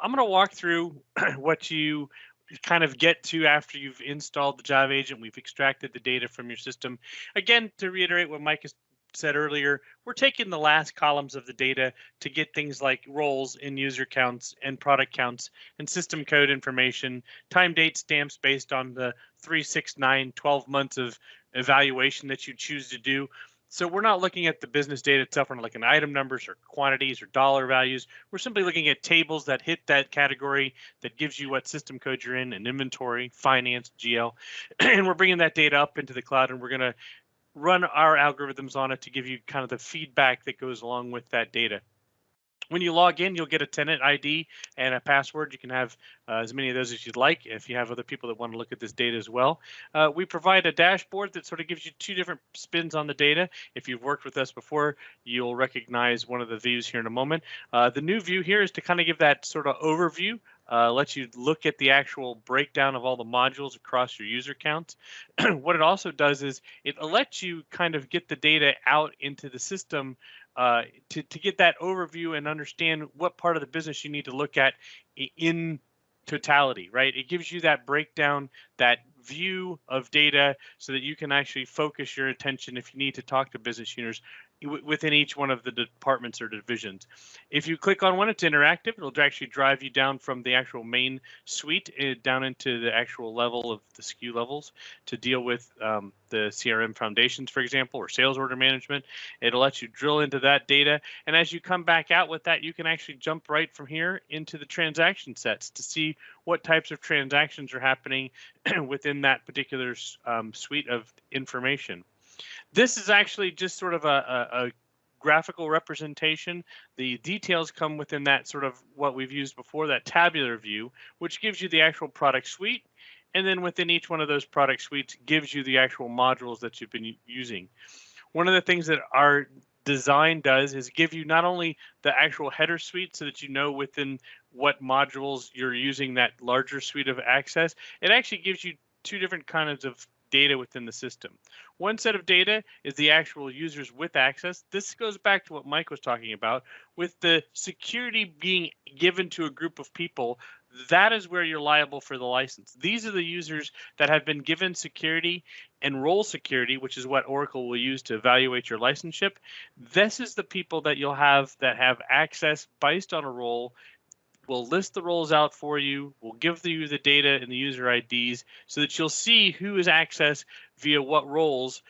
I'm going to walk through what you kind of get to after you've installed the Java agent. We've extracted the data from your system. Again, to reiterate what Mike has said earlier, we're taking the last columns of the data to get things like roles and user counts and product counts and system code information, time date stamps based on the 3, 6, 9, 12 months of evaluation that you choose to do. So we're not looking at the business data itself. We're not looking at item numbers or quantities or dollar values. We're simply looking at tables that hit that category that gives you what system code you're in and inventory, finance, GL. And we're bringing that data up into the cloud, and we're going to run our algorithms on it to give you kind of the feedback that goes along with that data. When you log in, you'll get a tenant ID and a password. You can have as many of those as you'd like if you have other people that want to look at this data as well. We provide a dashboard that sort of gives you 2 different spins on the data. If you've worked with us before, you'll recognize one of the views here in a moment. The new view here is to kind of give that sort of overview. Lets you look at the actual breakdown of all the modules across your user counts. What it also does is it lets you kind of get the data out into the system to get that overview and understand what part of the business you need to look at in totality, right? It gives you that breakdown, that view of data so that you can actually focus your attention if you need to talk to business users within each one of the departments or divisions. If you click on one, it's interactive. It'll actually drive you down from the actual main suite down into the actual level of the SKU levels to deal with the CRM foundations, for example, or sales order management. It'll let you drill into that data. And as you come back out with that, you can actually jump right from here into the transaction sets to see what types of transactions are happening within that particular suite of information. This is actually just sort of a graphical representation. The details come within that sort of what we've used before, that tabular view, which gives you the actual product suite. And then within each one of those product suites gives you the actual modules that you've been using. One of the things that our design does is give you not only the actual header suite so that you know within what modules you're using that larger suite of access, it actually gives you 2 different kinds of data within the system. One set of data is the actual users with access. This goes back to what Mike was talking about with the security being given to a group of people. That is where you're liable for the license. These are the users that have been given security and role security, which is what Oracle will use to evaluate your licenseship. This is the people that you'll have that have access based on a role. We'll list the roles out for you. We'll give you the data and the user IDs so that you'll see who has access via what roles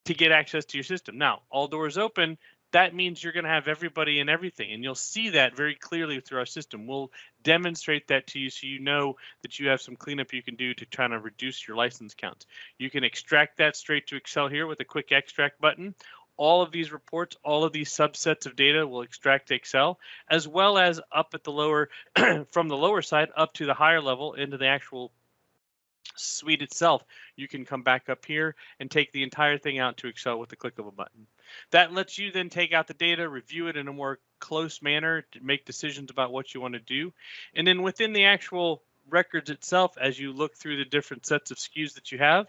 to get access to your system. Now, all doors open, that means you're going to have everybody and everything, and you'll see that very clearly through our system. We'll demonstrate that to you so you know that you have some cleanup you can do to try to reduce your license counts. You can extract that straight to Excel here with a quick extract button. All of these reports, all of these subsets of data will extract to Excel, as well as up at the lower, from the lower side up to the higher level into the actual suite itself. You can come back up here and take the entire thing out to Excel with the click of a button. That lets you then take out the data, review it in a more close manner to make decisions about what you want to do. And then within the actual records itself, as you look through the different sets of SKUs that you have,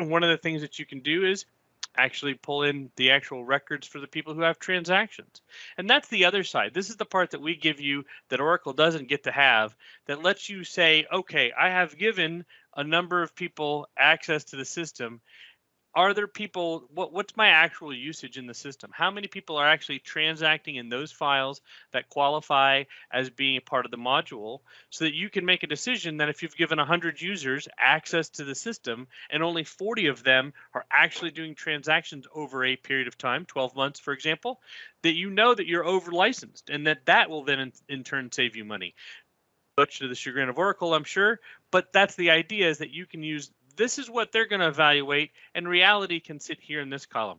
one of the things that you can do is actually pull in the actual records for the people who have transactions. And that's the other side. This is the part that we give you that Oracle doesn't get to have, that lets you say, okay, I have given a number of people access to the system. Are there people, what's my actual usage in the system? How many people are actually transacting in those files that qualify as being a part of the module, so that you can make a decision that if you've given 100 users access to the system and only 40 of them are actually doing transactions over a period of time, 12 months, for example, that you know that you're over licensed and that will then in turn save you money. Much to the chagrin of Oracle, I'm sure, but that's the idea, is that you can use this is what they're going to evaluate, and reality can sit here in this column.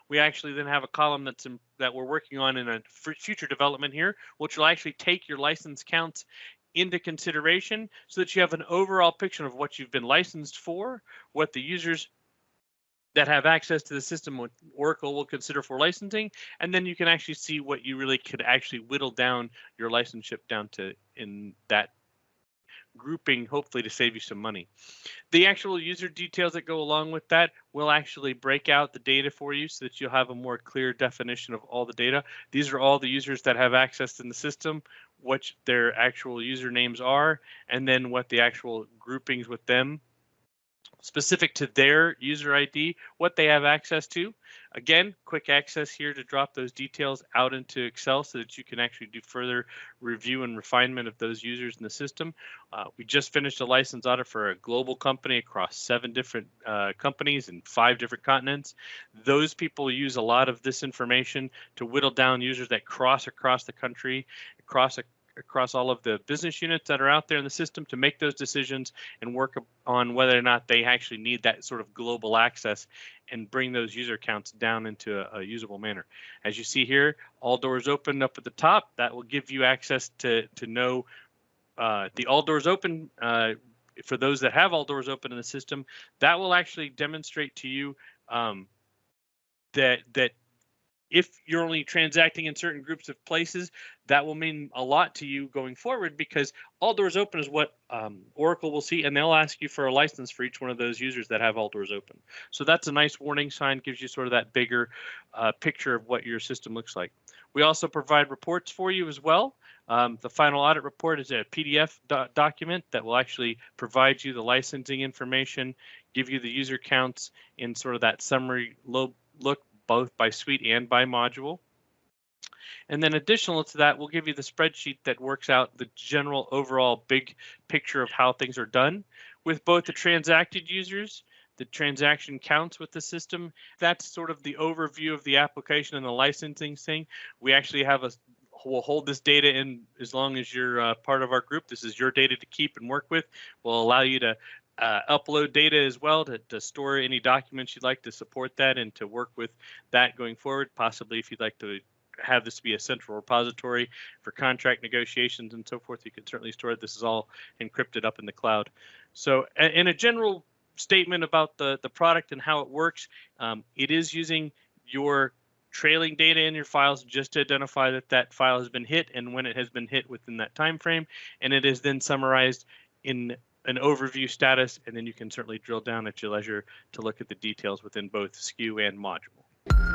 We actually then have a column that we're working on in a future development here, which will actually take your license counts into consideration so that you have an overall picture of what you've been licensed for, what the users that have access to the system what Oracle will consider for licensing, and then you can actually see what you really could actually whittle down your licenseship down to in that grouping, hopefully to save you some money. The actual user details that go along with that will actually break out the data for you so that you'll have a more clear definition of all the data. These are all the users that have access in the system, what their actual usernames are, and then what the actual groupings with them specific to their user ID, what they have access to. Again, quick access here to drop those details out into Excel so that you can actually do further review and refinement of those users in the system. We just finished a license audit for a global company across 7 different companies in 5 different continents. Those people use a lot of this information to whittle down users that cross across the country, across all of the business units that are out there in the system to make those decisions and work on whether or not they actually need that sort of global access and bring those user counts down into a usable manner. As you see here, all doors open up at the top. That will give you access to know the all doors open. For those that have all doors open in the system, that will actually demonstrate to you that if you're only transacting in certain groups of places, that will mean a lot to you going forward, because all doors open is what Oracle will see, and they'll ask you for a license for each one of those users that have all doors open. So that's a nice warning sign, gives you sort of that bigger picture of what your system looks like. We also provide reports for you as well. The final audit report is a PDF document that will actually provide you the licensing information, give you the user counts in sort of that summary look, both by suite and by module. And then additional to that, we'll give you the spreadsheet that works out the general overall big picture of how things are done with both the transacted users, the transaction counts with the system. That's sort of the overview of the application and the licensing thing. We actually have we'll hold this data in as long as you're part of our group. This is your data to keep and work with. We'll allow you to upload data as well to store any documents you'd like to support that and to work with that going forward. Possibly if you'd like to have this be a central repository for contract negotiations and so forth, you can certainly store it. This is all encrypted up in the cloud. So in a general statement about the product and how it works, it is using your trailing data in your files just to identify that that file has been hit and when it has been hit within that time frame, and it is then summarized in an overview status, and then you can certainly drill down at your leisure to look at the details within both SKU and module.